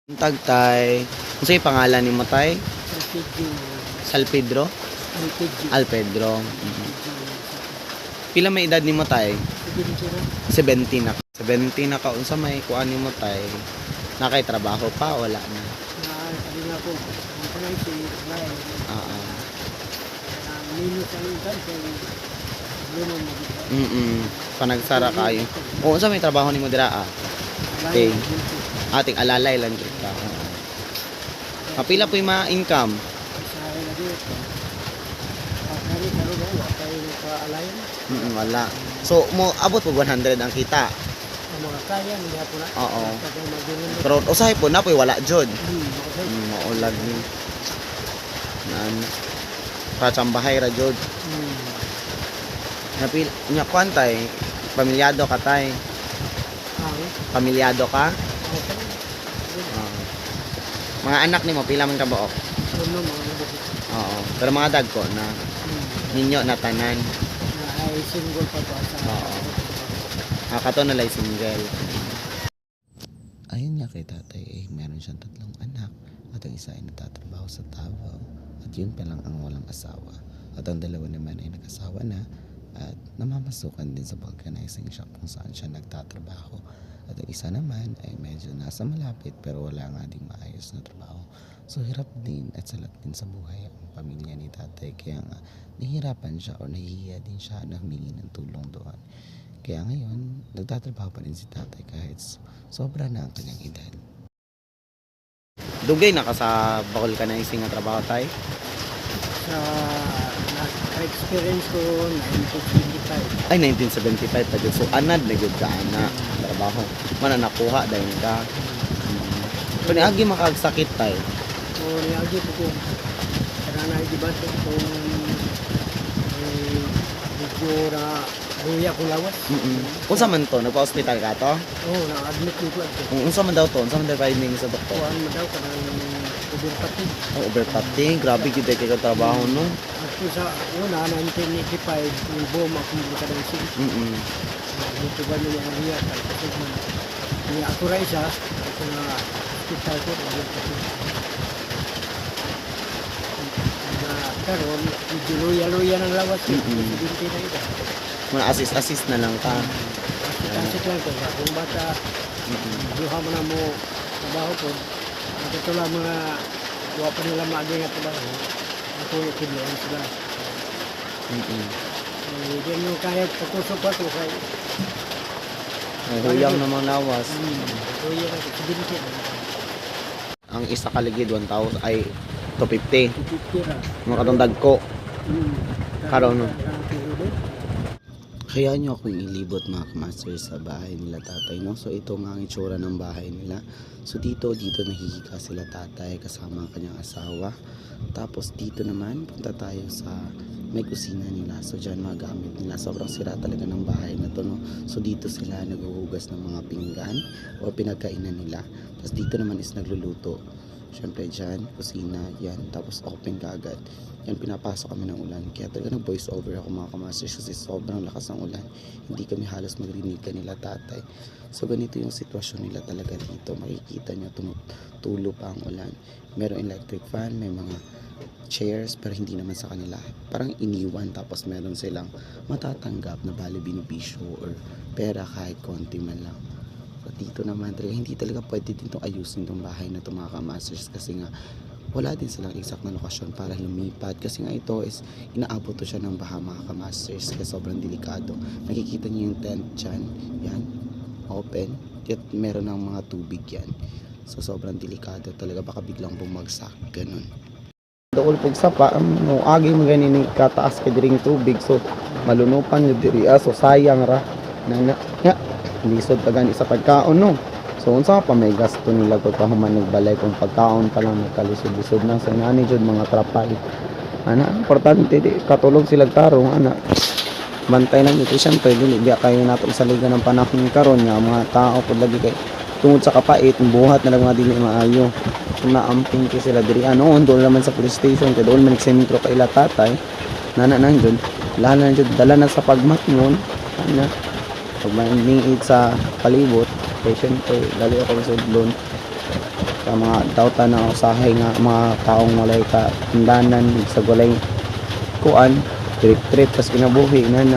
Tagtay. Unsay pangalan nimo tay? Alpedyo. Salpedro? Alpedyo. Alpedro. Pila may edad nimo tay? 70 na. 70 na ka unsa may kuan nimo tay? Nakay trabaho pa wala na. Sabi nga po, ang kanay si Ryan. Oo. Minus ang ikan kay Bruno mo. Panagsara kayo. O unsa may trabaho nimo dira ah? Okay. Ating alalay lang jud ka. Kapila po yung mga income? Sa akin na dito. Kari karo ba wa kay kaalayan. Wala. So mo abot po 100 ang kita. Ang mga kaya nila po na. Oo. Kaya magdulong. Pero usahay po na po wala jud. Okay. Maulag ni. Nan. Pachambahay ra jud. Napil nya kwantay pamilyado ka tay. Pamilyado ka? Mga anak nimo pila man ka buok? Uno mga lubog. Oo. Pero mga dagko na ninyo na tanan. Na ay single pa po sa. Oo. Kato na lay single. Ayun nga kay tatay meron siyang 3 anak at ang isa ay nagtatrabaho sa Davao at yun pa lang ang walang asawa. At ang dalawa naman ay nag-asawa na at namamasukan din sa vulcanizing shop kung saan siya nagtatrabaho. At ang isa naman ay medyo nasa malapit pero wala nga ding maayos na trabaho. So hirap din at salat din sa buhay ang pamilya ni tatay. Kaya nga nahihirapan siya o nahihiya din siya na humingi ng tulong doon. Kaya ngayon nagtatrabaho pa rin si tatay kahit sobra na ang kanyang edad. Dugay na ka sa vulcanizing na trabaho tay? Sa experience ko 1975. Ay 1975 pa dyan. So anad na yun ka na trabaho. Mana nakuha dahil ka. Paniagi makagsakit tayo. So niagi po ko. Karena naidibato kung medyo na buya ko lawas. Unsa man to? Nagpa-hospital ka to? Oo, na-admit ko ito. Unsa man daw to? Unsa man daw finding sa doktor? Kuhaan mo daw ka ng overfatigue. Overfatigue. Grabe kita kayo trabaho no? At po sa una, 1985, yung boom akong bulkanizing. Dito ba nila ang riya? Kasi may ako rin siya. Ako na hospital ko. Karon, medyo luya-luya ng lawas. Binti na ito. Mga assist na lang ka. Assist lang ko. Kung bata, duha mo na mo trabaho po. At ito lang mga kuha pa nila maagi nga trabaho. Ako yung kidloan sila. Hindi nyo kaya patusok pa ko kay May huyang namang lawas. luya na ito. Binti na. Ang isa kaligid 1,000 ay 250. 50 ra. Mga katong dagko. Karon no. Kaya nyo ako ilibot mga kamaster sa bahay nila tatay no. So ito nga ang itsura ng bahay nila. So dito nahihiga sila tatay kasama ang kanyang asawa. Tapos dito naman punta tayo sa may kusina nila. So dyan mga gamit nila. Sobrang sira talaga ng bahay na to no. So dito sila naghuhugas ng mga pinggan o pinagkainan nila. Tapos dito naman is nagluluto. Siyempre dyan, kusina, yan. Tapos open ka agad. Yan, pinapasok kami ng ulan. Kaya talaga nag-voice over ako mga kamasters kasi sobrang lakas ng ulan. Hindi kami halos magrinig kanila tatay. So ganito yung sitwasyon nila talaga dito. Makikita nyo, tumutulo pa ang ulan. Meron electric fan, may mga chairs, pero hindi naman sa kanila. Parang iniwan, tapos meron silang matatanggap na bali binibisyo or pera kahit konti man lang. Dito naman talaga hindi talaga pwede din itong ayusin itong bahay na ito mga kamasters kasi nga wala din silang exact na lokasyon para lumipat kasi nga ito is inaabot to siya ng baha mga kamasters kaya sobrang delikado. Nakikita niyo yung tent dyan, yan, open, at meron ng mga tubig yan, so sobrang delikado talaga, baka biglang bumagsak, ganun. Dool pag sapa, agi mo ganin kataas ka diring tubig, so malunupan nyo diri, so sayang ra na lisod pa gani sa pagkaon no. So unsa pa may gasto nila ko pa human nagbalay kung pagkaon pa lang nagkalisod-lisod na sa inani jud mga trapal. Ana, importante di katulog sila tarong ana. Bantay lang ito siyempre dili biya kayo nato sa liga ng panahon karon nga mga tao pud lagi kay tungod sa kapait buhat na lang mga dili maayo. Naamping ko sila diri ano doon naman sa police station kay doon man sentro kay ila tatay. Nana nang jud lahan jud dala na sa pagmatngon ana. Pag may sa palibot, kaya syempre, lalo ako sa udlon. sa mga tawta na usahay nga mga taong walay ka tindanan sa walay kuan trip tas kinabuhi na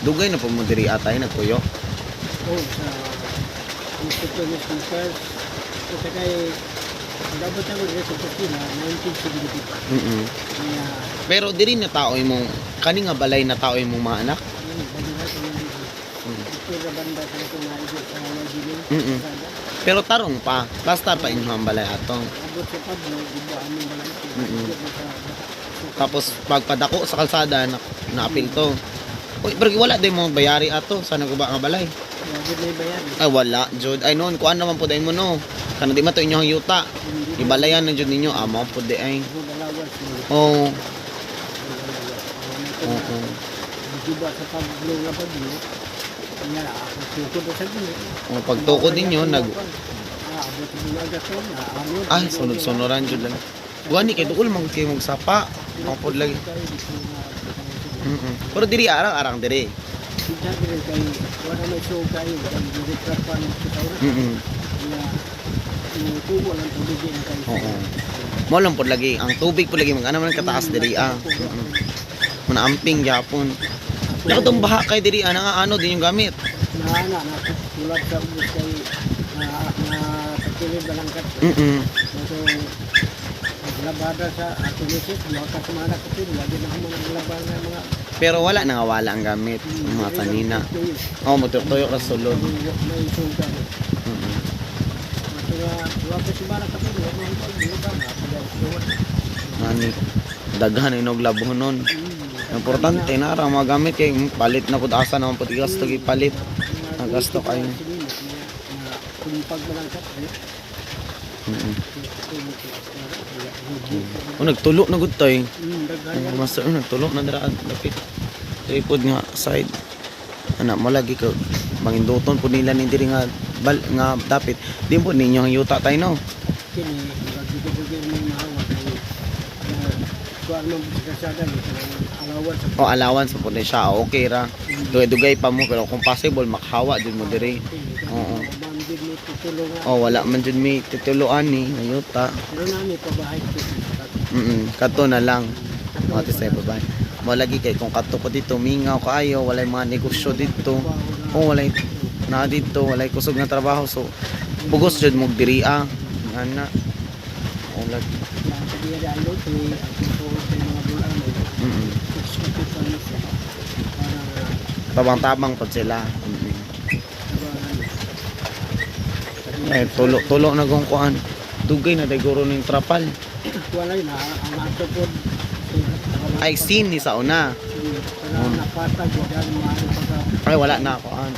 dugay na po mo diri atay nagpuyo. Oh, sa Instituto ng Sneakers. Kasi kay dapat ako rin sa Pilipinas, 1975. Kaya, Pero diri na tao imong kani nga balay na tao imong mga anak. yun, balihan ko yung ito na banda sa ito na ito sa Laginin. Mm-mm. Pero tarong pa, basta pa inyo ang balay atong. Abot sa Pablo, iba aming balay. Mm-mm. Abot na sa Tapos pagpadako sa kalsada naapil to. Uy, pero wala din mo bayari ato sa naguba nga balay. Abot na ibayan. Ay wala, jud. Ay noon kuan naman po dai mo no. Kana di man to inyong yuta. Ibalayan na jud ninyo amo po di ay. Ako dalawan sa Oh, Oo. oo. Diba sa Pablo nga Pablo, kanya ako tukod sa gini. Oh, pagtukod ninyo nag abot ng agason na ano. ay sunod-sunuran jud lang. Wani kay dukol man kay mong sapa. Ang pod lagi. Pero diri arang-arang diri. Kita dire kay wala may show kayo kay direktrapan sa tawag. Kaya yung tubo lang tubig yan kayo. Oo. Mo lang pod lagi. Ang tubig pod lagi magana man kataas diri ah. Muna amping gyapon. Nakatong baha kay diri nga ano din yung gamit. Na tulad sa ubos kay na takilid balangkat. So labada sa atulisit, mga kasumana ko din, wala din ako mga labada ng mga Pero wala nangawala ang gamit, ang mga kanina. Oh, magtutuyo ka sulod. may suga. Wala pa si Barak kasi, wala mo Nani, daghan inog labuh nun. Importante na ra mga gamit kay palit na pud asa naman pud gasto gi palit. Ang gasto kayo. Kung pagbalangkat, Oh, nagtulo na gud tay. daghan. Master nagtulo na dira dapit. Tripod nga side. Ana mo lagi ko manginduton pud nila ni diri nga nga dapit. Di po ninyo ang yuta tay no. Kini, bagay-bagay may mahawa kayo. Kuhaan mo sa kasada, alawat sa O allowance po na siya. Okay ra. Dugay pa mo pero kung possible makahawa jud mo diri. Oo. bandid mo tutulong nga. Oh, wala man jud mi tituloan ni nga yuta. Pero namin pabahay ko. Kato na lang. Mga tisay babay. Mo lagi kay kung kato ko dito mingaw kaayo, walay mga negosyo dito. Oh, walay na dito, walay kusog nga trabaho so bugos jud mo diri ana. Oh, lagi. Yan, sa diya daan doon, ang tutuwa sa mga bulan mo. Execute pa rin siya. Para Tabang-tabang pud sila. tabangan. Eh tulo na gong kuan. Dugay na daguro ning trapal. Wala yun, ang atupod. Ay sin ni sa una. Para napatag, wala maaaring pagka Ay wala na kuan.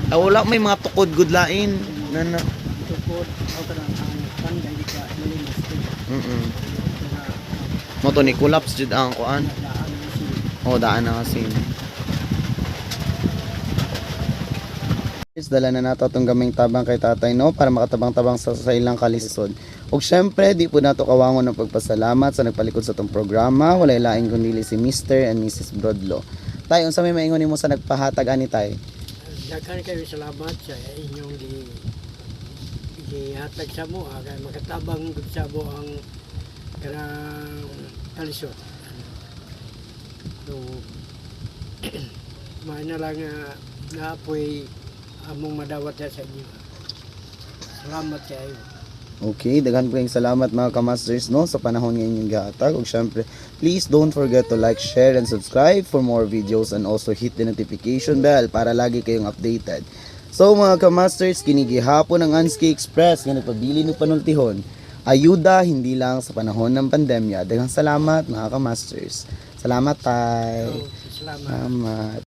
Ay wala may mga tukod gudlain. Na. tupod, o kanang ang panday ka, nilimas ko. Mo to ni collapse jud ang kuan. Nadaan mo si Oo, daan na kasi. Dala na nato itong gaming tabang kay tatay no para makatabang-tabang sa ilang kalisod. Ug syempre di po nato kawangon ng pagpasalamat sa nagpalikod sa itong programa. Walay laing kundi si Mr. and Mrs. Brodlo. Tay, unsa may maingon nimo sa nagpahatag ani tay? Daghan kayo salamat sa inyong gihatag sa mo kay makatabang gud sa mo ang kanang kalisod. So may na lang naapoy among madawat sa inyo. Salamat kayo. Okay, daghan po kayong salamat mga kamasters no sa panahon nga inyong gahatag. Ug syempre, please don't forget to like, share, and subscribe for more videos and also hit the notification bell para lagi kayong updated. So mga kamasters, kinigihapon ng Anski Express nga nagpabili ng panultihon. Ayuda hindi lang sa panahon ng pandemya. Daghang salamat mga kamasters. Salamat tay. So, salamat. Salamat.